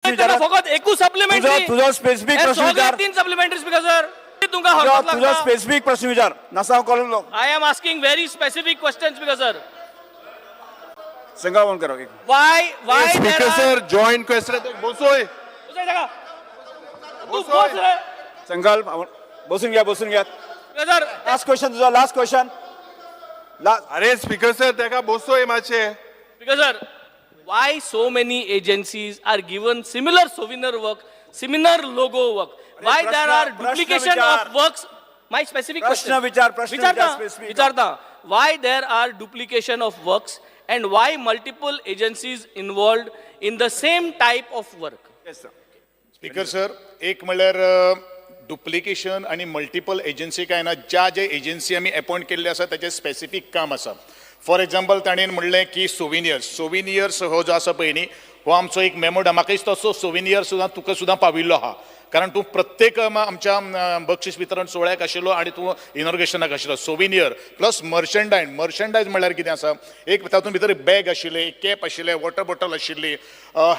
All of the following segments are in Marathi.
प्रश्न विचारा फकत एकूच सप्लिमेंटरी तुझा स्पेसिफिक प्रश्न विचार तीन सप्लिमेंटरी स्पीकर सर तुमका हरकत तुझा लागता स्पेसिफिक प्रश्न विचार नसाव call I am asking very specific questions speaker sir संघा बंद करो why speaker there are sir joint question बोलतोय उसे जगह तू बोल रे संघाल बसून घ्या सर लास्ट क्वेश्चन तुझा लास्ट क्वेश्चन अरे स्पीकर सर तेका बोलतोय माचे Because sir, why so many agencies are given similar souvenir work, similar logo work? Why there are duplication of works? My specific question. प्रश्न विचार specific. विचारता. Why there are duplication of works and why multiple agencies involved in the same type of work? Yes, sir. Speaker sir एक म्हणल्यार डुप्लिकेशन आणि मल्टिपल एजन्सी काय ना ज्या एजन्सी आमी अपॉइंट केल्ले आसा ताचे स्पेसिफिक काम आसा फॉर एक्झाम्पल ताणें म्हणलें की सोविनियर्स हो जो आसा पळय न्ही हो आमचो एक मेमोडा म्हाका दिसता तसो सोविनियर सुद्दां तुका सुद्दां पाविल्लो आहा कारण तूं प्रत्येक आमच्या बक्षीस वितरण सोहळ्याक आशिल्लो आनी तूं इनॉग्रेशनाक आशिल्लो सोविनियर प्लस मर्चंडायज म्हणल्यार कितें आसा एक तातूंत भितर बॅग आशिल्ले एक कॅप आशिल्ले वॉटर बॉटल आशिल्ली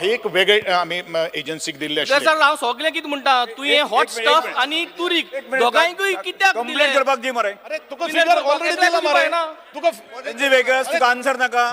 हे एक वेगळे आमी एजन्सीक दिल्ले आशिल्ले सर हांव सगळें कितें म्हणटा तूं हे हॉट स्टफ आनी तुरीक दोगांयकूय कित्याक कंप्लेंट करपाक दी मरे अरे तुका फिगर ऑलरेडी दिला मरे तुका वेगळं तुका आन्सर नाका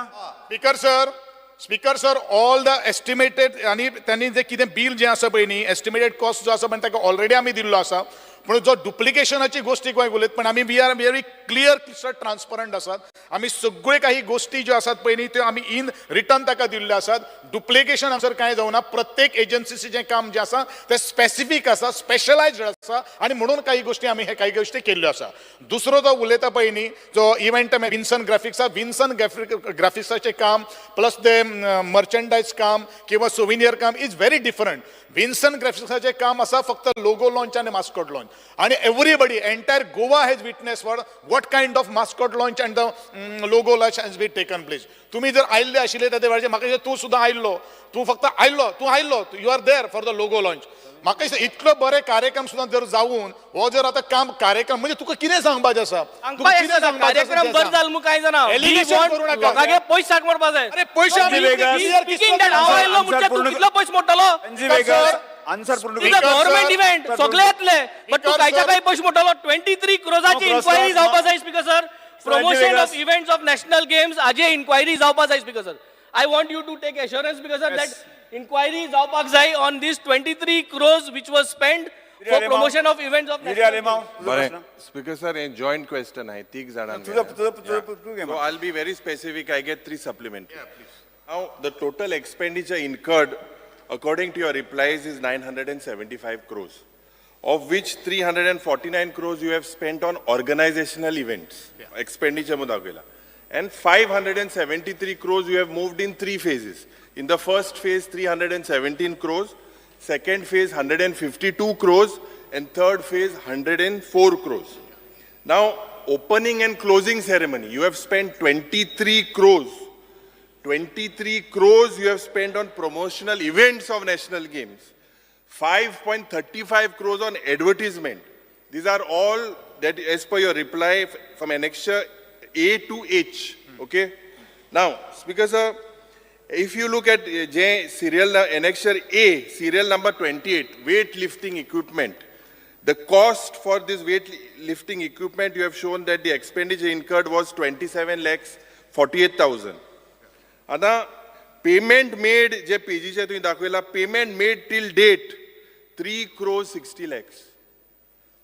speaker sir all the estimated आणि त्यांनी जे कितें बिल जे आसा पळय न्ही एस्टिमेटेड कॉस्ट जो आसा पण ताका ऑलरेडी आमी दिल्लो आसा पूण जो डुप्लिकेशनाची गोष्टी गोंय उलयत पण आमी we are very clear transparent आसात आमी सगळे काही गोष्टी ज्यो आसात पळय न्ही त्यो आमी इन रिटर्न ताका दिल्ल्यो आसात डुप्लिकेशन हांगासर कांय जावना प्रत्येक एजन्सीचें जें काम जें आसा तें स्पेसिफीक आसा स्पेशलायज्ड आसा आनी म्हणून काही गोष्टी आमी हे काही गोष्टी केल्ल्यो आसा दुसरो जो उलयता पळय न्ही जो इव्हेंट विन्सन ग्राफिक्साचें काम प्लस ते मर्चंडायज काम किंवा सोविनियर काम इज व्हेरी डिफरंट विन्सन ग्राफिक्साचें काम आसा फक्त लोगो लॉन्च आनी मास्कॉट लॉन्च आणि everybody entire Goa has witness for what kind of mascot launch and the logo launch has been taken place तुम्ही जर आयिल्ले आशिल्ले त्या वेळाचेर म्हाका दिसता तूं सुद्दां आयिल्लो तूं फक्त आयिल्लो you are there for the logo launch म्हाका दिसता इतलो बरे कार्यक्रम सुद्दां जर जावून हो जर आता काम कार्यक्रम म्हणजे तुका कितें सांगपाचें आसा कार्यक्रम बंद जाल मु काय जाणा एलिगेशन करू नाका लोकांगे पयस साक मारपा जाय अरे पयशे आमी स्पीकिंग दॅट हांव आयलो म्हणजे तूं कितलो पयस मोडटलो आन्सर पूर्ण गव्हर्नमेंट इव्हेंट सगळे येतले बट तू कायच्या काही पयस मोडटलो 23 क्रोजाची इन्क्वायरी जावपा जाय speaker sir promotion of events of national games हाजे इन्क्वायरी जावपा जाय speaker sir I want you to take assurance speaker sir that inquiry जावपाक जाय on this 23 crores which was spent for promotion of events of national speaker sir हे जॉइंट क्वेश्चन आहे तीग जाणां so I'll be very specific. I get 3 supplementary. Now the total expenditure incurred according to your replies is 975 crores, of which 349 crores you have spent on organizational events expenditure mudagela, and 573 crores you have moved in 3 phases. In the first phase 317 crores, second phase 152 crores, and third phase 104 crores. Now opening and closing ceremony you have spent 23 crores. 23 crores you have spent on promotional events of national games. 5.35 crores on advertisement. These are all that as per your reply from annexure A to H. Okay. Now, Speaker sir, if you look at serial annexure A, serial number 28, weightlifting equipment. The cost for this weightlifting equipment, you have shown that the expenditure incurred was 27,48,000. आता पेमेंट मेड जे पेजीचे तुम्ही दाखवला payment made till date 3 crores 60 lakhs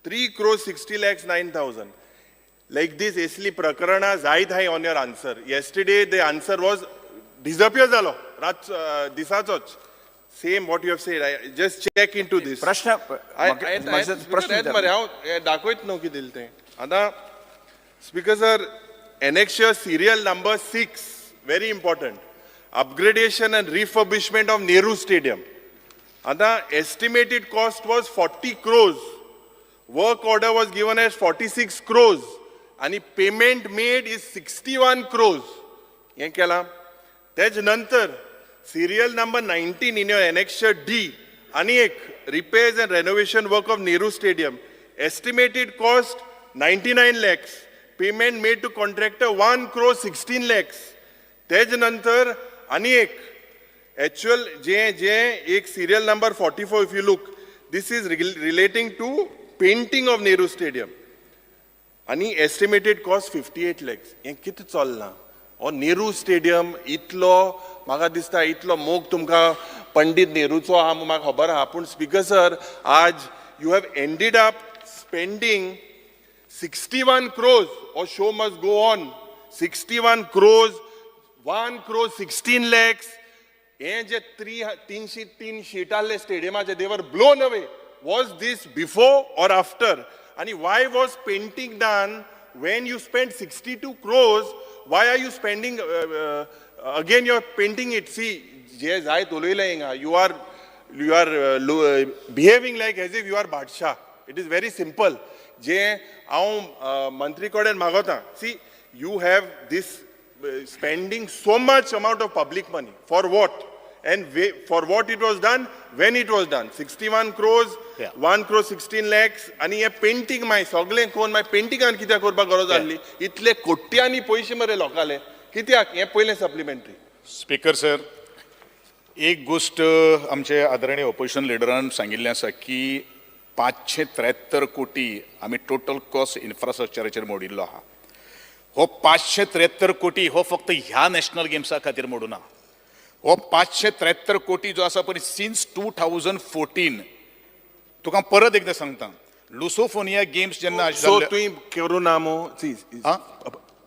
3 crores 60 lakhs 9,000 like this असली प्रकरणा जायत हाय on your answer yesterday the answer was disappear जालो रात दिसाचोच same what you have said I just check into this प्रश्न हांव दाखयत न्हू कितें दिलें तें आतां speaker sir annexure serial number 6 very important upgradation and refurbishment of Nehru Stadium. The estimated cost was 40 crores. Work order was given as 46 crores. And the payment made is 61 crores. Tej nantar serial number 19 in your annexure D. Anik repairs and renovation work of Nehru Stadium. Estimated cost 99 lakhs. Payment made to contractor 1 crore 16 lakhs. तेज नंतर आणि एक actual जे एक serial number 44 if you look, this is relating to painting of Nehru Stadium. आणि estimated cost 58 lakhs. हे किती चलना? ओ नेहरू स्टेडियम इतलो म्हाका दिसता इतलो मोग तुमकां पंडित नेहरूचो आहा म्हाका खबर आहा, पूण स्पीकर सर आज you have ended up spending 61 crores or show must go on. 61 crores, 1 crore 16 lakhs. हे जे 303 sheet आले स्टेडियमाचे, they were blown away. Was this before or after? And why was painting done when you spent 62 crores? Why are you spending again? You're painting it. See, je zai toloile inga. You are behaving like as if you are Badshah. It is very simple. Je aum mantri koden magota. See, you have this spending so much amount of public money for what? And for what it was done, when it was done. 61 crores, 1 crore 16 lakhs, आणि हे पेंटिंग माय सगळे कोण माय पेंटिंगान कित्याक करपाक गरज आसली? इतले कोट्यांनी पयशे मरे लोकाले कित्याक? हे पयले सप्लिमेंटरी. स्पीकर सर, एक गोष्ट आमचे आदरणीय ऑपोजिशन लिडरान सांगिल्लें आसा की 573 कोटी आमी टोटल कॉस्ट इन्फ्रास्ट्रक्चराचेर मोडिल्लो आहा. हो 573 कोटी हो फक्त ह्या नॅशनल गेम्सा खातीर मोडूना. हो 573 कोटी जो आसा पळय सिन्स 2014 तुका परत एकदा सांगता, लुसोफोनिया गेम्स जेन्ना सो तुवें करूं ना मो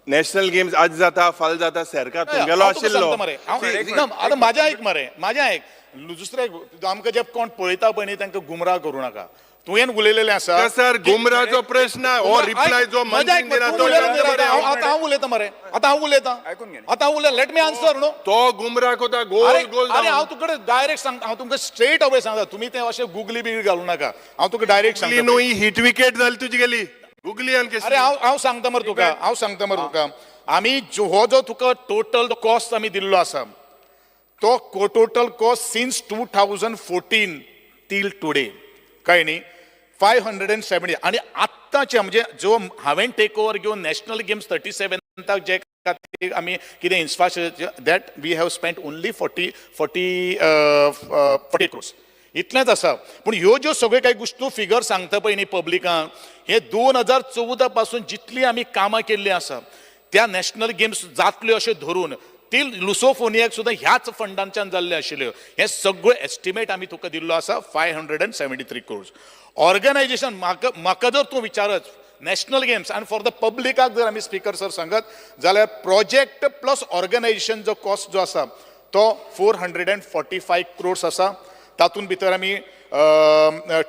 नॅशनल गेम्स आज जाता फाल जाता सरकार तुमगेलो आशिल्लो. आतां म्हाजें आयक मरे, म्हाजें आयक. दुसरे आमकां जे कोण पळयता पळय न्ही तांकां गुमराह करूं नाका. तुवें उलयलेलें आसा सर गुमराहचो प्रश्न हो रिप्लाय जो आतां हांव उलयतां मरे, आतां हांव उलयतां लेट मी आन्सर न्हू. तो गुमराह कोता गोल गोल. अरे हांव तुका डायरेक्ट सांगता, हांव तुमकां स्ट्रेट अवे सांगता, तुमी ते अशें गुगली बी घालूं नाका. हांव तुका डायरेक्ट सांगता न्हू ही हिट विकेट जाली तुजी गेली गुगलीन कशी. अरे हांव सांगता मरे तुका, आमी हो जो तुका टोटल कॉस्ट आमी दिल्लो आसा तो total cost since 2014 till today कळ्ळें न्ही 570. आणि आत्ताचे म्हणजे जो हांवें टेक ओवर घेवन नॅशनल गेम्स 37 जे खातीर आमी कितें infrastructure that we have spent only 40 crores इतलेंच आसा. पूण ह्यो ज्यो सगळ्यो काही गोश्टी फिगर सांगता पळय न्ही पब्लिकांक, हे 2014 पासून जितली आमी कामां केल्ली आसा त्या नॅशनल गेम्स जातल्यो अशें धरून ती लुसोफोनियाक सुद्दां ह्याच फंडांच्यान जाल्ले आशिल्ल्यो. हे सगळो एस्टिमेट आमी तुका दिल्लो आसा 573 क्रोर्स. ऑर्गनायझेशन म्हाका जर तूं विचारत नॅशनल गेम्स आनी फॉर द पब्लिकाक जर आमी स्पीकर सर सांगत जाल्यार प्रोजेक्ट प्लस ऑर्गनायझेशन जो कॉस्ट जो आसा तो 445 क्रोर्स आसा. तातूंत भितर आमी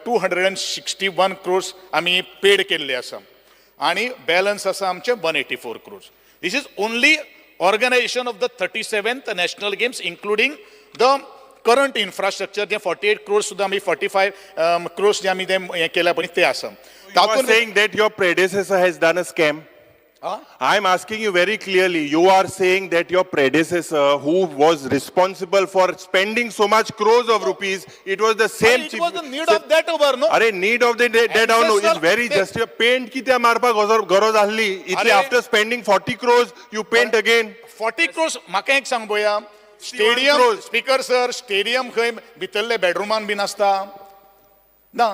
261 क्रोर्स आमी पेड केल्ले आसा आणि बॅलन्स आसा आमचे 184 crores. This is only organisation of the 37th national games including the current infrastructure जे 48 क्रोर्स सुद्दां आमी 45 क्रोर्स जे आमी ते हे केल्या पळय ते आसा. तातूंत saying that your predecessor has done a scam. I am asking you very clearly. You are saying that your predecessor, who was responsible for spending so much crores of rupees, it was the same. It was the need of that hour, no? Are need of the dead hour no is very just. Your paint कित्या मारपाक गरज आसली इतले after spending 40 crores you paint again 40 crores. म्हाका एक सांग पळया, स्टेडियम स्पीकर सर स्टेडियम खंय भितरले बेडरूमान बीन आसता ना.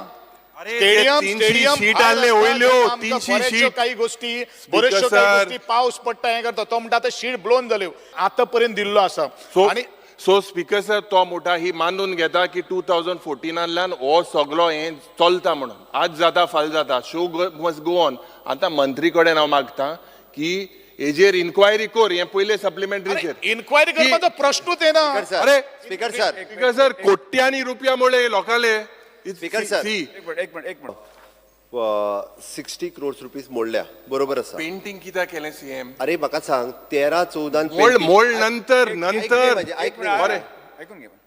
स्टेडियम शीट आले वयल्यो 300 शीट काही गोष्टी बऱ्याचशो काही गोष्टी पावस पडटा हे करता तो म्हणटा शीट ब्लोन जाल्यो आता पर्यंत दिल्लो आसा. आणि सो स्पीकर सर तो मोठा ही मानून घेता की 2014 हो सगळो हे चलता म्हणून आज जाता फाल जाता शो मस्ट गो ऑन. आता मंत्री कडेन हांव मागता की हेजेर इन्क्वायरी कर. हे पहिले सप्लिमेंटरीचेर इन्क्वायरी करपाचो प्रश्नूच येना. अरे स्पीकर सर कोट्यांनी रुपया मोडले लोकाले. स्पीकर सर एक मिनिट 60 crores रुपीज मोडल्या बरोबर आसा. पेंटिंग कित्याक केलें सीएम? अरे म्हाका सांग 13-14 मोड नंतर बरें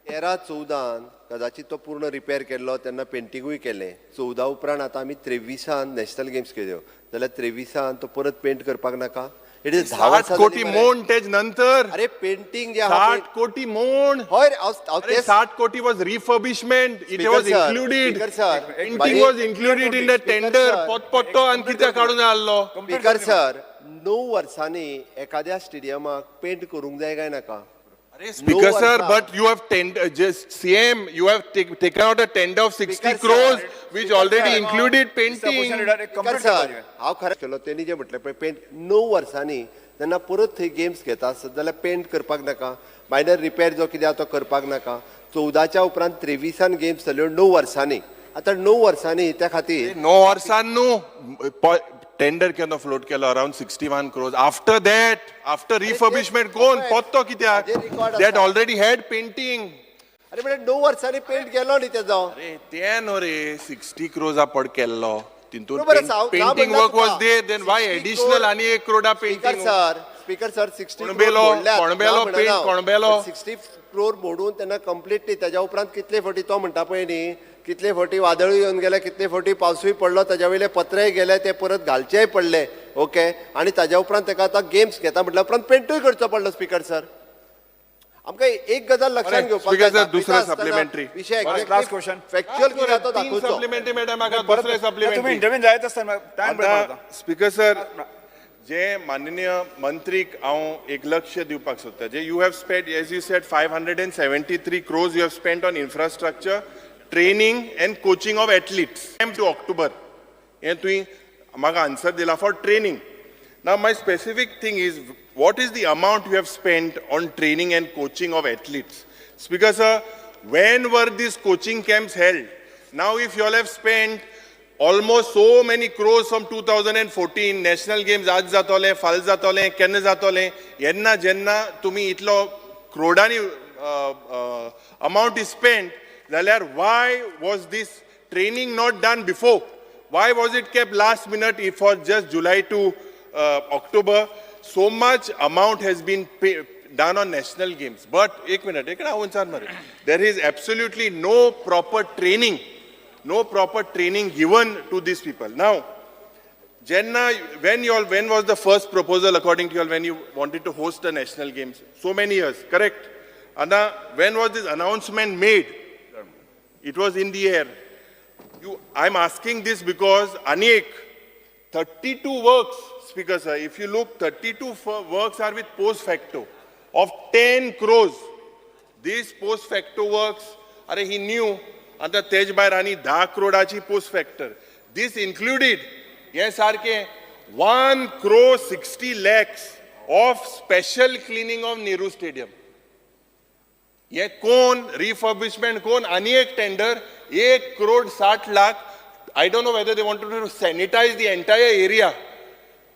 13-14 कदाचित तो पूर्ण रिपेअर केल्लो तेन्ना पेंटिंगूय केलें. 14 उपरांत आतां आमी 23 नॅशनल गेम्स केल्यो जाल्यार 23 तो परत पेंट करपाक नाका. इट इज 60 कोटी मोड तेज नंतर. अरे पेंटिंग जे 60 कोटी मोड. होय 60 कोटी was refurbishment. It was included. Painting was included in the tender. पत्तो आनी कित्याक काडून जाल्लो? स्पीकर सर 9 वर्सांनी एखाद्या स्टेडियमाक पेंट करूंक जाय काय नाका? Speaker sir, but you have just CM, you have taken out a tender of 60 Speaker, crores, sir. which Speaker, already sir. included Mr. painting. Bhushan Leader, एक complete सर करपाचें. हांव खरें केलो तेणी जे म्हटलें पळय पेंट 9 वर्सांनी जेन्ना परत थंय गेम्स घेता आसत जाल्यार पेंट करपाक नाका, मायनर रिपेर जो कितें आसा तो करपाक नाका. 14च्या उपरांत 23 गेम्स जाल्यो 9 वर्सांनी. आतां 9 वर्सांनी त्या खातीर No orsan no tender केलो float केलो around 61 crores. After that, after refurbishment, कोण पोत्तो कित्याक? That already had painting. अरे म्हणजे 9 वर्सांनी पेंट गेलो न्ही तेजो. अरे ते नो रे 60 crores पड केल्लो. तितून बरोबर, हांव painting म्हणला work was Tuka. there, then why 60 additional crore- आणि 1 crore painting? स्पीकर सर 60 कोणबेलो, कोणबेलो पेंट, कोणबेलो. 60 क्रोर मोडून त्यांना कम्प्लिटली त्याच्या उपरांत कितले फावटी तो म्हणटा पळय न्ही, कितले फावटी वादळूय येवन गेले, कितले फावटी पावसूय पडलो, ताच्या वयले पत्रेय गेले, ते परत घालचेय पडले. ओके, आणि ताच्या उपरांत ताका आतां गेम्स घेता म्हटल्या उपरांत पेंटूय करचो पडलो. स्पीकर सर आमकां एक गजाल लक्षांत घेवपाक Speaker जाय. sir, दुसरें supplementary. विशय Last question. फॅक्च्युअल कितें आसा तो तीन दाखोवचो. supplementary मॅडम म्हाका परत दुसरे तुम्ही supplementary. इंटरव्यून जायत आसतना टायम आता स्पीकर सर जे माननीय मंत्रीक हांव एक लक्ष दिवपाक सोदता जे you have spend as you said 573 crores you have spent on infrastructure, training and coaching of athletes. To October. हे तुवें म्हाका आन्सर दिला for training. Now my specific thing is what is the amount you have spent on training and coaching of athletes? Speaker sir, when were these coaching camps held? Now if you all have spent almost so many crores from 2014 national games आज जातोले फाल जातोले केन्ना जातोले येन्ना जेन्ना तुमी इतलो क्रोडांनी amount is spent जाल्यार why was this training not done before? Why was it kept last minute for just July to October? So much amount has been done on national games, but एक minute there is absolutely no proper training given to these people. Now, Jenna, when was the first proposal according to you all when you wanted to host the national games? So many years, correct? And when was this announcement made? It was in the air. I'm asking this because Anek, 32 works, Speaker sir, if you look, 32 works are with post facto of 10 crores. These post facto works, he knew, and the Tej Bairani 10 crore post factor. This included, yes, RK, 1 crore 60 lakhs of special cleaning of Nehru Stadium. ये कौन refurbishment कौन आणि एक tender 1 crore 60 lakh. I don't know whether they wanted to sanitize the entire area.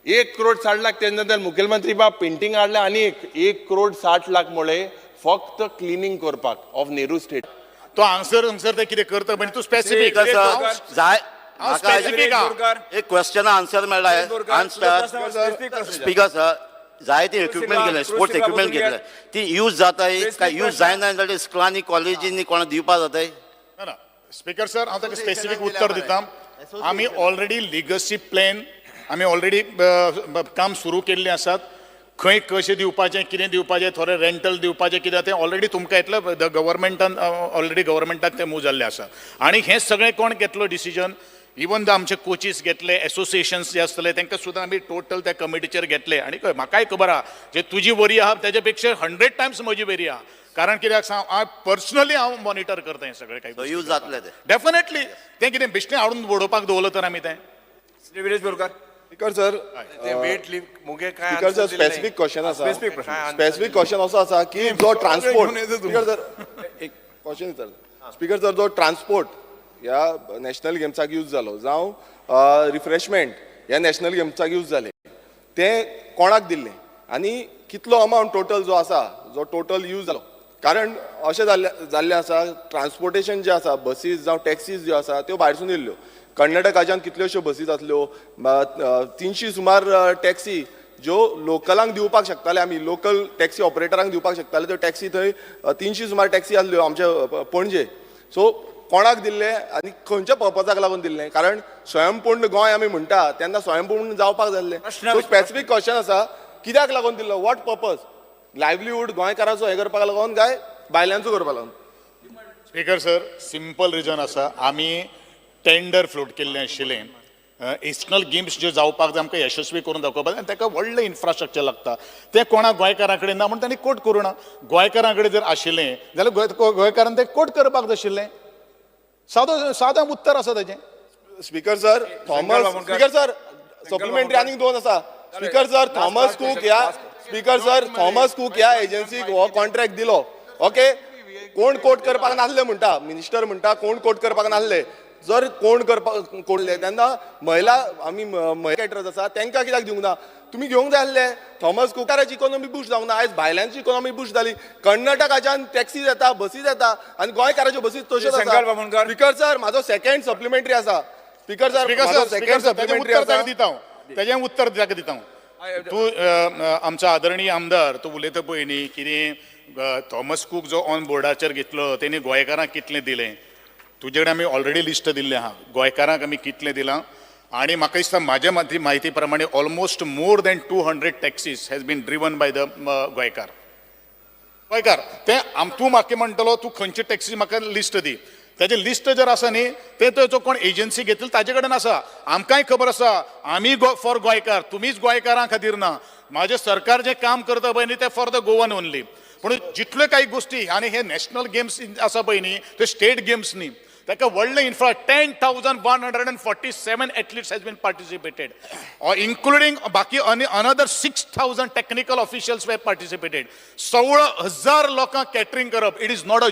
1 crore 60 lakh त्यानंतर मुख्यमंत्री बा पेंटिंग हाडले आणि 1 crore 60 lakh मुळे फक्त क्लिनिंग करपाक ऑफ नेहरू स्टेट. तो आन्सर ते कितें करता म्हणजे तू स्पेसिफिक एक क्वेश्चन आन्सर मेळ्ळा आन्सर स्पीकर सर जायते इक्विपमेंट गेले स्पोर्ट्स इक्विपमेंट घेतले ती यूज जाताय काय यूज जायना जाल्यार स्कुलांनी कॉलेजींनी कोणा दिवपा जाताय. ना स्पीकर सर हांव ताका स्पेसिफीक उत्तर दिता. आमी ऑलरेडी लिगसी प्लॅन आमी ऑलरेडी काम सुरू केल्लें आसात. खंय कशें दिवपाचें कितें दिवपाचें थोडें रेंटल दिवपाचें कितें तें ऑलरेडी तुमकां येतलें गव्हर्मेंटान ऑलरेडी गव्हर्मेंटाक तें मूव जाल्लें आसा. आनी हें सगळें कोण घेतलो डिसिजन इवन द आमचे कोचीस घेतले एसोसिएशन्स जे आसतले तांकां सुद्दां आमी टोटल त्या कमिटीचेर घेतले. आनी म्हाकाय खबर आहा जे तुजी वरी आहा तेजे पेक्षा 100 टायम्स म्हजी वरी आहा. कारण कित्याक सांग पर्सनली हांव मॉनिटर करता हें सगळें काही यूज जातलें तें डेफिनेटली. तें कितें बेश्टें हाडून बडोवपाक दवरलो तर आमी तें. Shri Viresh Borkar. Speaker sir weight lift मुगे काय स्पीकर सर स्पेसिफिक क्वेश्चन आसा स्पेसिफिक क्वेश्चन असो आसा की जो ट्रान्सपोर्ट स्पीकर सर एक क्वेश्चन विचारता. स्पीकर सर जो ट्रान्सपोर्ट ह्या नॅशनल गेम्साक यूज जालो जावं रिफ्रेशमेंट ह्या नॅशनल गेम्साक यूज जाले ते कोणाक दिल्ले आनी कितलो अमावंट टोटल जो आसा जो टोटल यूज जालो. कारण अशें जाल्लें आसा ट्रान्सपोर्टेशन जें आसा बसीस जावं टॅक्सीज ज्यो आसा त्यो भायरसून येयल्ल्यो. कर्नाटकाच्यान कितल्योश्यो बसीस आसल्यो 300 सुमार टॅक्सी ज्यो लोकलांक दिवपाक शकताले आमी लोकल टॅक्सी ऑपरेटरांक दिवपाक शकताले त्यो टॅक्सी थंय 300 सुमार टॅक्सी आसल्यो आमचे पणजे. सो कोणाक दिल्ले आनी खंयच्या पर्पजाक लागून दिल्ले. कारण स्वयंपूर्ण गोंय आमी म्हणटा तेन्ना स्वयंपूर्ण जावपाक जाल्ले. सो स्पेसिफीक क्वेश्चन आसा कित्याक लागून दिल्लो वॉट पर्पज लायव्हलीहूड गोंयकाराचो हे करपाक लागून काय भायल्यांचो करपाक लागून. स्पीकर सर सिंपल रिजन आसा आमी टेंडर फ्लोट केल्लें आशिल्लें एशनल गेम्स ज्यो जावपाक जाय आमकां यशस्वी करून दाखोवपाक आनी ताका व्हडलें इन्फ्रास्ट्रक्चर लागता तें कोणा गोंयकारां कडेन ना म्हण तांणी कोट करूं ना गोंयकारां कडेन जर आशिल्लें जाल्यार गोंयकारांनी तें कोट करपाक जाय आशिल्लें सादें उत्तर आसा ताचें speaker sir Thomas speaker sir supplementary आनीक दोन आसा स्पीकर सर थॉमस कूक ह्या स्पीकर सर थॉमस कूक ह्या एजन्सीक हो कॉन्ट्रॅक्ट दिलो ओके कोण कोट करपाक नासले म्हणटा मिनिस्टर म्हणटा कोण कोट करपाक नासले जर कोण करपाक कोडले तेन्ना महिला आमी कॅटरर्स आसा तांकां कित्याक दिवंक ना तुमी घेवंक जाय आसले थॉमस कुकाराची इकॉनॉमी बूस्ट जावंक ना आयज भायल्यांची इकॉनॉमी बूस्ट जाली कर्नाटकाच्यान टॅक्सीज येता बसीज येता आनी गोंयकाराच्यो बसीज तश्योच आसा स्पीकर सर म्हाजो सेकंड सप्लिमेंटरी आसा स्पीकर सर सेकंड सप्लिमेंटरी आसा तेजें उत्तर ताका दिता तूं आमचो आदरणीय आमदार तूं उलयता पळय न्ही कितें थॉमस कूक जो ऑन बोर्डाचेर घेतलो तेणी गोंयकारांक कितलें दिलें तुजे कडेन आमी ऑलरेडी लिस्ट दिल्लें आहा गोंयकारांक आमी कितलें दिलां आनी म्हाका दिसता म्हाज्या म्हायती प्रमाणे almost more than 200 taxis has been driven by the गोंयकार तें तूं म्हाका म्हणटलो तूं खंयची टॅक्सी म्हाका लिस्ट दी तेजें लिस्ट जर आसा न्ही तें जो कोण एजन्सी घेतली ताजे कडेन आसा आमकांय खबर आसा आमी फॉर गोंयकार तुमीच गोंयकारां खातीर ना म्हाजें सरकार जें काम करता पळय न्ही तें फॉर द गोवन ओन्ली पूण जितल्यो काही गोष्टी आनी हे नॅशनल गेम्स आसा पळय न्ही ते स्टेट गेम्स न्ही ताका व्हडलें 10,147 athletes has been participated including बाकी another 6,000 technical officials way participated 16,000 लोकांक कॅटरिंग करप it is not a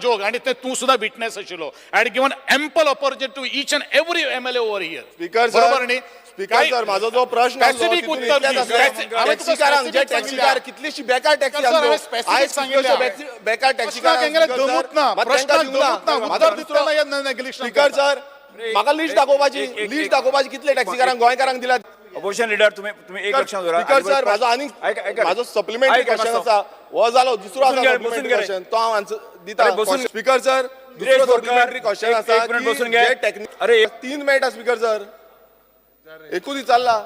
joke आनी ते तूं सुद्दां विटनेस आशिल्लो I had given ample opportunity to each and every MLA over here speaker बरोबर न्ही स्पीकर सर माझो जो प्रश्न स्पेसिफिक उत्तर टॅक्सीकारांक जे टॅक्सीकार कितलीशी बेकार टॅक्सी बेकार स्पीकर सर म्हाका लिस्ट दाखोवपाची कितले टॅक्सीकारांक गोंयकारांक दिल्यात अपोजिशन लीडर तुम्ही एक लक्षात धरा स्पीकर सर म्हाजो आनीक म्हाजो सप्लिमेंटरी क्वेश्चन आसा हो जालो दुसरो आसा सप्लिमेंटरी क्वेश्चन तो हांव आन्सर दिता स्पीकर सर दुसरो सप्लिमेंटरी क्वेश्चन आसा की टेक्निक अरे 3 मेळटा स्पीकर सर एकूच चल्ला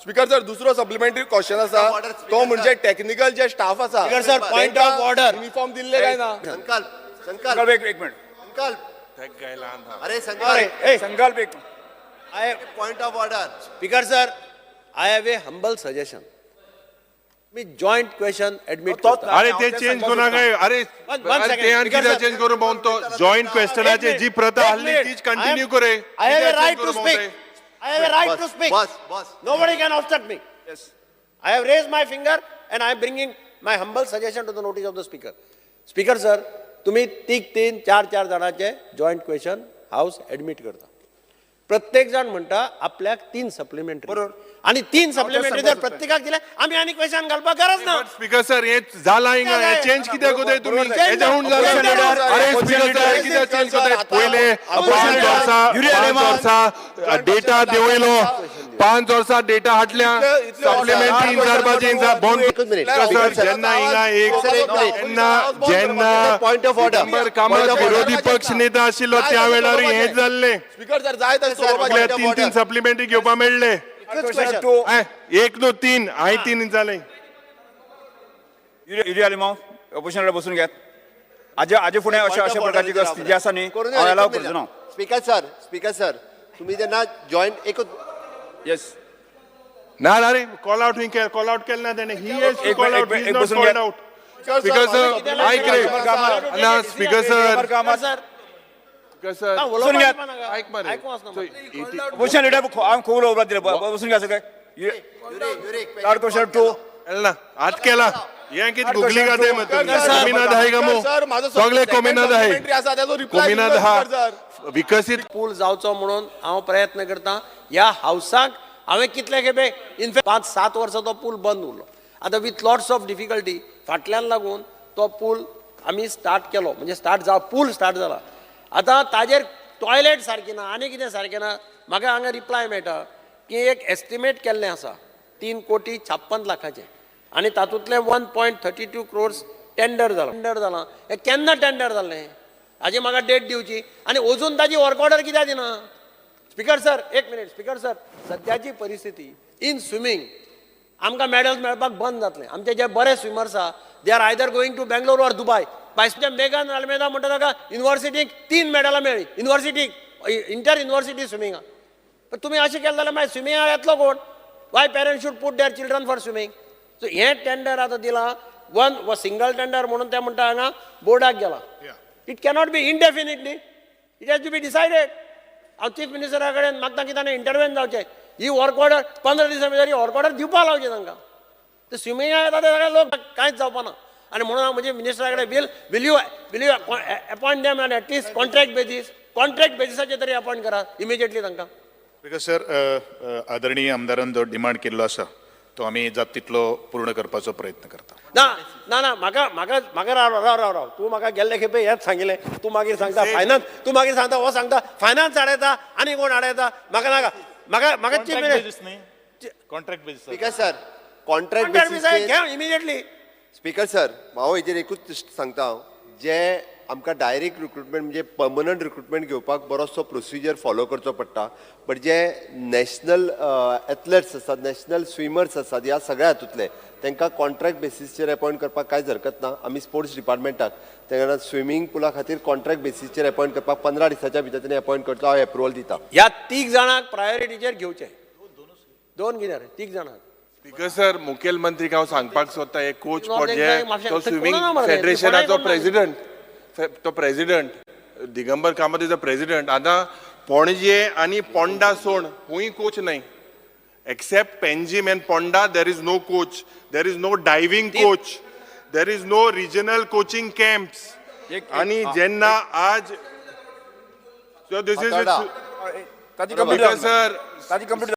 स्पीकर सर दुसरो सप्लिमेंटरी क्वेश्चन आसा तो म्हणजे टेक्निकल जे स्टाफ आसा speaker sir point of order uniform दिल्ले काय ना संकल्प एक मिनिट अरे संकल्प एक point of order speaker sir I have a humble suggestion me joint question admit अरे ते चेंज करू नका अरे ते आणखी चेंज करू पाहून तो जॉईंट क्वेश्चनाची जी प्रथा हल्ली तीच कंटिन्यू करे I have a right to speak. I have a right to speak. Boss. Nobody can obstruct me. Yes. I have raised my finger and I am bringing my humble suggestion to the notice of the speaker. Speaker sir, तुम्ही 3-4 जणांचे जॉइंट क्वेश्चन हाऊस ऍडमिट करता प्रत्येक जण म्हणटा आपल्याक 3 सप्लिमेंटरी बरोबर आणि 3 सप्लिमेंटरी जर प्रत्येकाक दिले आम्ही आणि क्वेश्चन घालपाक गरज ना स्पीकर सर हे झाला हिंगा हे चेंज कित्याक कोताय तुम्ही याच्याहून झाला अरे स्पीकर सर कित्याक चेंज कोताय पहिले 5 वर्सा डेटा देवयलो 5 वर्सा डेटा हाडल्या सप्लिमेंटरी इंजारबाजी सर जेन्ना हिंगा एक जेन्ना पॉइंट ऑफ ऑर्डर कामात विरोधी पक्ष नेता आशिल्लो त्या वेळार हे जाल्ले स्पीकर सर जाय तीन सप्लिमेंटरी घेवपा मेळ्ळे एक नो 3 हाय 3 जाले युरिया लिमाव अपोजिशन बसून घ्यात आजे फुडें अशा प्रकारची स्थिती आसा न्ही हांव अलाव करचो ना स्पीकर सर तुम्ही त्यांना जॉइंट एक येस ना रे कॉल आउट केलं ना त्याने he has to call out he is not called out speaker sir ऐक रे ना स्पीकर सर ऐक मारे अपोजिशन लीडर हांव खूब उलोवपाक दिलें बसून घ्या सगळे थर्ड क्वेश्चन टू ना आत केला ये कित गुगली का दे मत कोमिनाद आहे का मो सगळे कोमिनाद आहे कोमिनाद हा विकसित पूल जावचो म्हणून हांव प्रयत्न करता ह्या हावसाक हांवें कितले खेपे इनफॅक्ट 5-7 वर्सां तो पूल बंद उरलो आतां विथ लॉट्स ऑफ डिफिकल्टी फाटल्यान लागून तो पूल आमी स्टार्ट केलो म्हणजे पूल स्टार्ट जाला आतां ताजेर टॉयलेट सारकी ना आनी कितें सारकें ना म्हाका हांगा रिप्लाय मेळटा की एक एस्टिमेट केल्लें आसा 3,56 लाखाचें आनी तातूंतले 1.32 crores टेंडर जालां हें केन्ना टेंडर जाल्लें हाजी म्हाका डेट दिवची आनी अजून ताजी वर्क ऑर्डर कित्याक दिना स्पीकर सर एक मिनिट स्पीकर सर सद्याची परिस्थिती इन स्विमींग आमकां मेडल्स मेळपाक बंद जातलें आमचे जे बरे स्विमर्स आहा they are either going to Bangalore or Dubai पायसच्या मेघान आल्मेदा म्हणटा ताका युनिव्हर्सिटीक 3 मेडलां मेळ्ळी युनिव्हर्सिटीक इंटर युनिव्हर्सिटी स्विमिंगाक पण तुम्ही अशें केलें जाल्यार मागीर स्विमिंगाक येतलो कोण? Why parents should put their children for swimming? So हे टेंडर आतां दिलां वन सिंगल टेंडर म्हणून ते म्हणटा हांगा बोर्डाक गेला. It cannot be indefinitely, it has to be decided. हांव चीफ मिनिस्टरा कडेन मागता की ताणें इंटरव्हेन जावचें. ही वर्क ऑर्डर 15 दिसां भितर ही वर्क ऑर्डर दिवपाक लावची तांकां. ते स्विमिंगाक येता ते सगळे लोक कांयच जावपा ना. आनी म्हणून हांव म्हणजे मिनिस्टरा कडेन will you appoint them on at least contract बेसिसाचेर तरी अपॉयंट करा इमिजिएटली तांकां. बिकॉज सर आदरणीय आमदारान जो डिमांड केल्लो आसा तो आमी जाता तितलो पूर्ण करपाचो प्रयत्न करता. ना म्हाका राव तूं म्हाका गेल्ले खेपे हेच सांगिल्लें. तूं मागीर सांगता फायनान्स, तूं मागीर सांगता हो सांगता फायनान्स हाडयता आनी कोण हाडयता. म्हाका नाका म्हाका chief minister contract basis. Speaker sir, contract basis घे इमिजिएटली. स्पीकर सर, हांव हेजेर एकूच सांगता हांव, जे आमकां डायरेक्ट रिक्रुटमेंट म्हणजे परमनंट रिक्रुटमेंट घेवपाक बरोसो प्रोसिजर फॉलो करचो पडटा. बट जे नॅशनल एथलेट्स आसात, नॅशनल स्विमर्स आसात, ह्या सगळ्या हातूंतले तांकां कॉन्ट्रॅक्ट बेसिसचेर अपॉयंट करपाक कांयच हरकत ना. आमी स्पोर्ट्स डिपार्टमेंटाक तेन्ना स्विमींग पुला खातीर कॉन्ट्रॅक्ट बेसिसचेर अपॉयंट करपाक 15 दिसाच्या भितर ताणें अपॉयंट करचो हांव एप्रुवल दिता. ह्या 3 जाणांक प्रायोरिटीचेर घेवचे. 2 कितें रे 3 जाणांक. स्पीकर सर, मुखेलमंत्रीक हांव सांगपाक सोदता हे कोच No, पॉट जे म्हापशा- तो ते स्विमींग कोणा मरे? फेडरेशनाचो कोणाय president Digambar Kamat is the president. आतां पणजे आनी पोंडा सोड खूंय कोच न्हय. Except Panjim and Ponda there is no coach, there is no diving coach, there is no regional coaching camps. आनी जेन्ना आज सो दिस इज ताजी कंप्लीट सर ताजी कंप्लीट